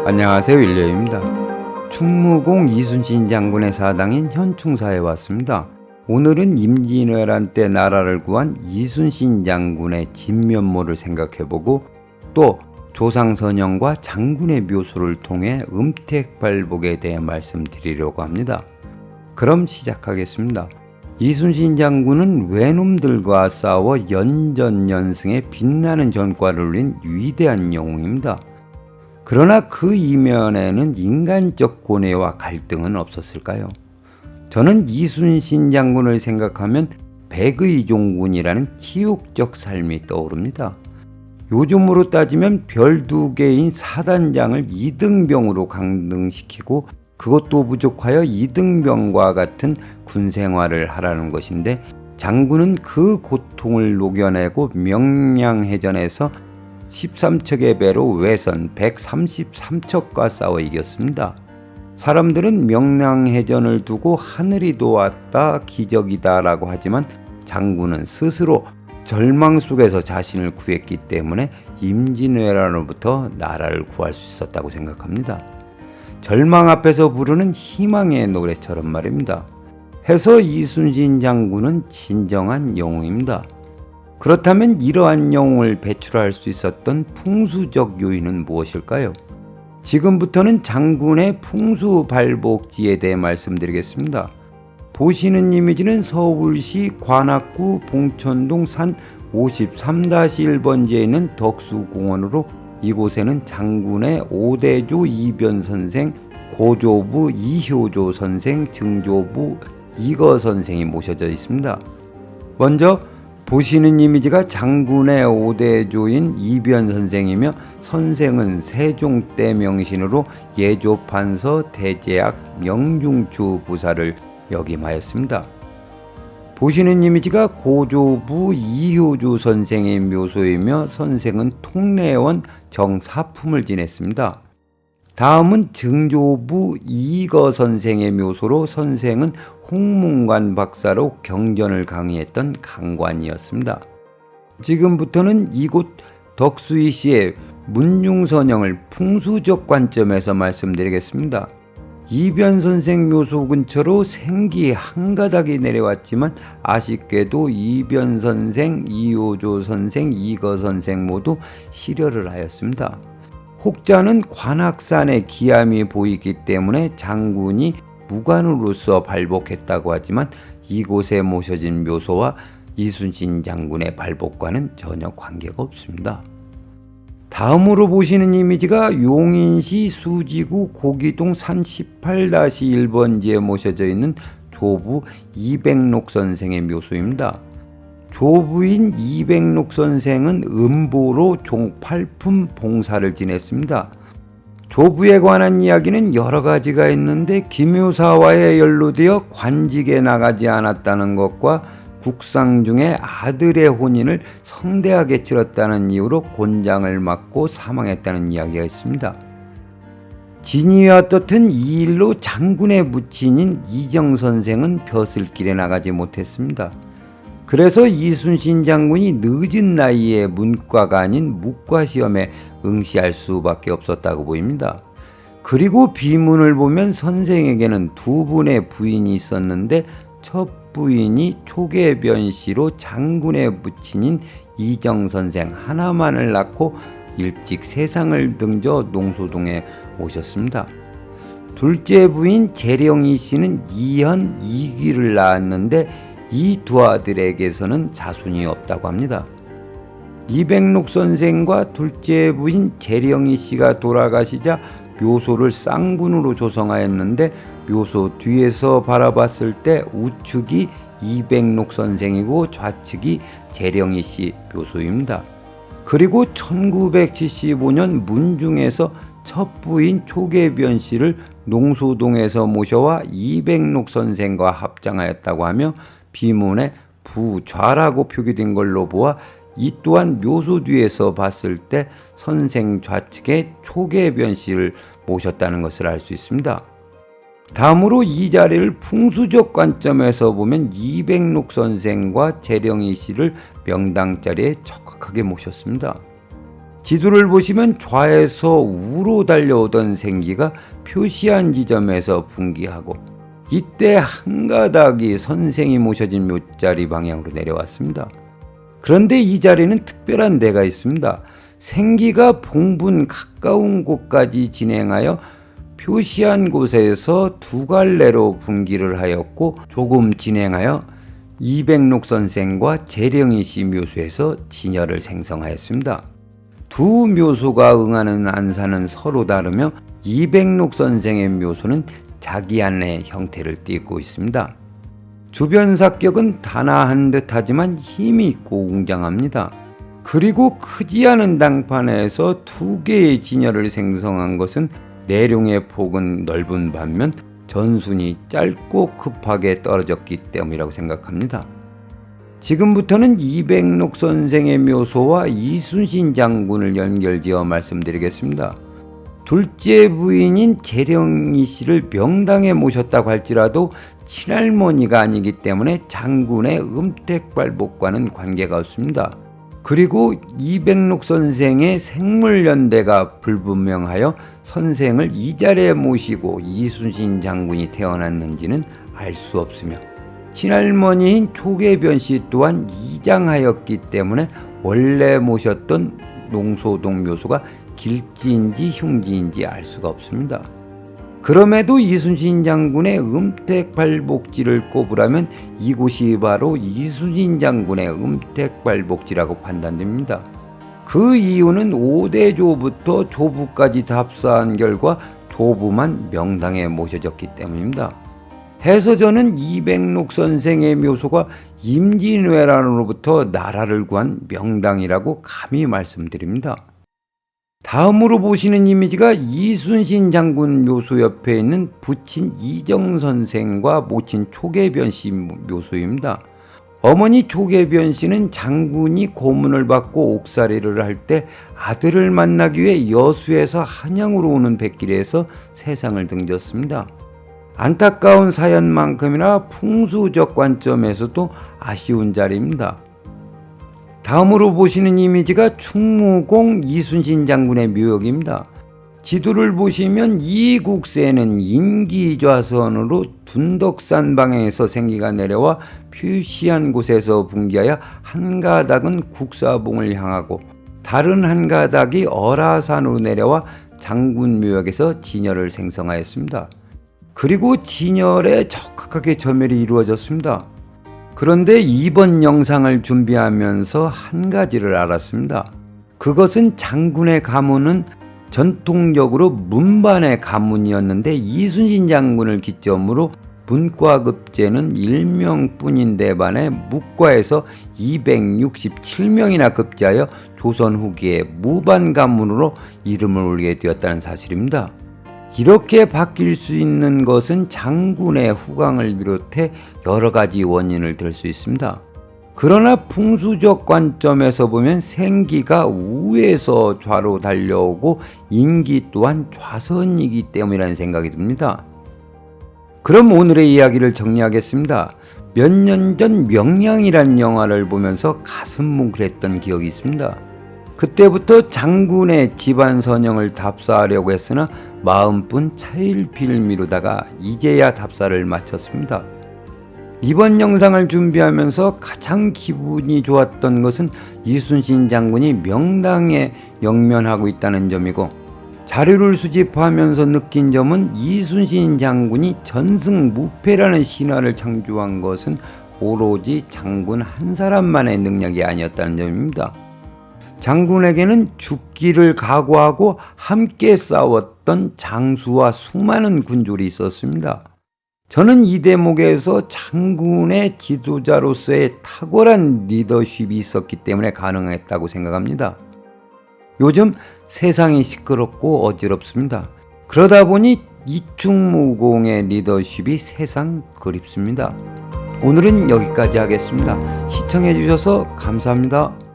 안녕하세요, 윌리엄입니다. 충무공 이순신 장군의 사당인 현충사에 왔습니다. 오늘은 임진왜란 때 나라를 구한 이순신 장군의 진면모를 생각해보고 또 조상선영과 장군의 묘소를 통해 음택발복에 대해 말씀드리려고 합니다. 그럼 시작하겠습니다. 이순신 장군은 외놈들과 싸워 연전연승의 빛나는 전과를 올린 위대한 영웅입니다. 그러나 그 이면에는 인간적 고뇌와 갈등은 없었을까요? 저는 이순신 장군을 생각하면 백의종군이라는 치욕적 삶이 떠오릅니다. 요즘으로 따지면 별 2개인 사단장을 이등병으로 강등시키고 그것도 부족하여 이등병과 같은 군생활을 하라는 것인데, 장군은 그 고통을 녹여내고 명량해전에서 13척의 배로 외선 133척과 싸워 이겼습니다. 사람들은 명량해전을 두고 하늘이 도왔다, 기적이다 라고 하지만 장군은 스스로 절망 속에서 자신을 구했기 때문에 임진왜란으로부터 나라를 구할 수 있었다고 생각합니다. 절망 앞에서 부르는 희망의 노래처럼 말입니다. 해서 이순신 장군은 진정한 영웅입니다. 그렇다면 이러한 영웅을 배출할 수 있었던 풍수적 요인은 무엇일까요? 지금부터는 장군의 풍수발복지에 대해 말씀드리겠습니다. 보시는 이미지는 서울시 관악구 봉천동 산 53-1번지에 있는 덕수공원으로, 이곳에는 장군의 오대조 이변선생, 고조부 이효조 선생, 증조부 이거 선생이 모셔져 있습니다. 먼저 보시는 이미지가 장군의 오대조인 이변 선생이며, 선생은 세종 때 명신으로 예조판서 대제학 명중추 부사를 역임하였습니다. 보시는 이미지가 고조부 이효주 선생의 묘소이며, 선생은 통례원 정사품을 지냈습니다. 다음은 증조부 이거 선생의 묘소로, 선생은 홍문관 박사로 경전을 강의했던 강관이었습니다. 지금부터는 이곳 덕수이시의 문중선영을 풍수적 관점에서 말씀드리겠습니다. 이변 선생 묘소 근처로 생기 한 가닥이 내려왔지만 아쉽게도 이변 선생, 이효조 선생, 이거 선생 모두 실혈을 하였습니다. 혹자는 관악산의 기암이 보이기 때문에 장군이 무관으로서 발복했다고 하지만 이곳에 모셔진 묘소와 이순신 장군의 발복과는 전혀 관계가 없습니다. 다음으로 보시는 이미지가 용인시 수지구 고기동 산 18-1번지에 모셔져 있는 조부 이백록 선생의 묘소입니다. 조부인 이백록 선생은 음보로 종팔품 봉사를 지냈습니다. 조부에 관한 이야기는 여러 가지가 있는데, 기묘사와에 연루되어 관직에 나가지 않았다는 것과 국상 중에 아들의 혼인을 성대하게 치렀다는 이유로 곤장을 맞고 사망했다는 이야기가 있습니다. 진위와 떳은 이 일로 장군의 무친인 이정 선생은 벼슬길에 나가지 못했습니다. 그래서 이순신 장군이 늦은 나이에 문과가 아닌 무과시험에 응시할 수밖에 없었다고 보입니다. 그리고 비문을 보면 선생에게는 2분의 부인이 있었는데, 첫 부인이 초계변씨로 장군의 부친인 이정 선생 하나만을 낳고 일찍 세상을 등져 농소동에 오셨습니다. 둘째 부인 재령이 씨는 이현, 이귀를 낳았는데 이 두 아들에게서는 자손이 없다고 합니다. 이백록 선생과 둘째 부인 재령이 씨가 돌아가시자 묘소를 쌍군으로 조성하였는데, 묘소 뒤에서 바라봤을 때 우측이 이백록 선생이고 좌측이 재령이 씨 묘소입니다. 그리고 1975년 문중에서 첫 부인 초계변 씨를 농소동에서 모셔와 이백록 선생과 합장하였다고 하며, 비문에 부좌라고 표기된 걸로 보아 이 또한 묘소 뒤에서 봤을 때 선생 좌측에 초계변 씨를 모셨다는 것을 알 수 있습니다. 다음으로 이 자리를 풍수적 관점에서 보면 이백록 선생과 재령이 씨를 명당 자리에 적확하게 모셨습니다. 지도를 보시면 좌에서 우로 달려오던 생기가 표시한 지점에서 분기하고, 이때 한 가닥이 선생이 모셔진 묘자리 방향으로 내려왔습니다. 그런데 이 자리는 특별한 데가 있습니다. 생기가 봉분 가까운 곳까지 진행하여 표시한 곳에서 두 갈래로 분기를 하였고, 조금 진행하여 이백록 선생과 재령이 씨 묘소에서 진열을 생성하였습니다. 두 묘소가 응하는 안사는 서로 다르며 이백록 선생의 묘소는 자기 안의 형태를 띠고 있습니다. 주변 사격은 단아한 듯하지만 힘이 있고 웅장합니다. 그리고 크지 않은 당판에서 두 개의 진열을 생성한 것은 내룡의 폭은 넓은 반면 전순이 짧고 급하게 떨어졌기 때문이라고 생각합니다. 지금부터는 이백록 선생의 묘소와 이순신 장군을 연결지어 말씀드리겠습니다. 둘째 부인인 재령이 씨를 명당에 모셨다고 할지라도 친할머니가 아니기 때문에 장군의 음택발복과는 관계가 없습니다. 그리고 이백록 선생의 생물연대가 불분명하여 선생을 이 자리에 모시고 이순신 장군이 태어났는지는 알 수 없으며, 친할머니인 초계변 씨 또한 이장하였기 때문에 원래 모셨던 농소동 묘소가 길지인지 흉지인지 알 수가 없습니다. 그럼에도 이순신 장군의 음택발복지를 꼽으라면 이곳이 바로 이순신 장군의 음택발복지라고 판단됩니다. 그 이유는 5대조부터 조부까지 답사한 결과 조부만 명당에 모셔졌기 때문입니다. 해서 저는 이백록 선생의 묘소가 임진왜란으로부터 나라를 구한 명당이라고 감히 말씀드립니다. 다음으로 보시는 이미지가 이순신 장군 묘소 옆에 있는 부친 이정 선생과 모친 초계변 씨 묘소입니다. 어머니 초계변 씨는 장군이 고문을 받고 옥살이를 할 때 아들을 만나기 위해 여수에서 한양으로 오는 백길에서 세상을 등졌습니다. 안타까운 사연만큼이나 풍수적 관점에서도 아쉬운 자리입니다. 다음으로 보시는 이미지가 충무공 이순신 장군의 묘역입니다. 지도를 보시면 이 국세는 인기좌선으로 둔덕산 방향에서 생기가 내려와 표시한 곳에서 분기하여 한 가닥은 국사봉을 향하고 다른 한 가닥이 어라산으로 내려와 장군 묘역에서 진열을 생성하였습니다. 그리고 진열에 적확하게 점열이 이루어졌습니다. 그런데 이번 영상을 준비하면서 한 가지를 알았습니다. 그것은 장군의 가문은 전통적으로 문반의 가문이었는데 이순신 장군을 기점으로 문과급제는 1명뿐인데 반해 묵과에서 267명이나 급제하여 조선 후기에 무반 가문으로 이름을 올리게 되었다는 사실입니다. 이렇게 바뀔 수 있는 것은 장군의 후광을 비롯해 여러 가지 원인을 들 수 있습니다. 그러나 풍수적 관점에서 보면 생기가 우에서 좌로 달려오고 인기 또한 좌선이기 때문이라는 생각이 듭니다. 그럼 오늘의 이야기를 정리하겠습니다. 몇 년 전 명량이라는 영화를 보면서 가슴 뭉클했던 기억이 있습니다. 그때부터 장군의 집안 선영을 답사하려고 했으나 마음뿐 차일피일 미루다가 이제야 답사를 마쳤습니다. 이번 영상을 준비하면서 가장 기분이 좋았던 것은 이순신 장군이 명당에 영면하고 있다는 점이고, 자료를 수집하면서 느낀 점은 이순신 장군이 전승무패라는 신화를 창조한 것은 오로지 장군 한 사람만의 능력이 아니었다는 점입니다. 장군에게는 죽기를 각오하고 함께 싸웠던 장수와 수많은 군졸이 있었습니다. 저는 이 대목에서 장군의 지도자로서의 탁월한 리더십이 있었기 때문에 가능했다고 생각합니다. 요즘 세상이 시끄럽고 어지럽습니다. 그러다 보니 이충무공의 리더십이 세상 그립습니다. 오늘은 여기까지 하겠습니다. 시청해 주셔서 감사합니다.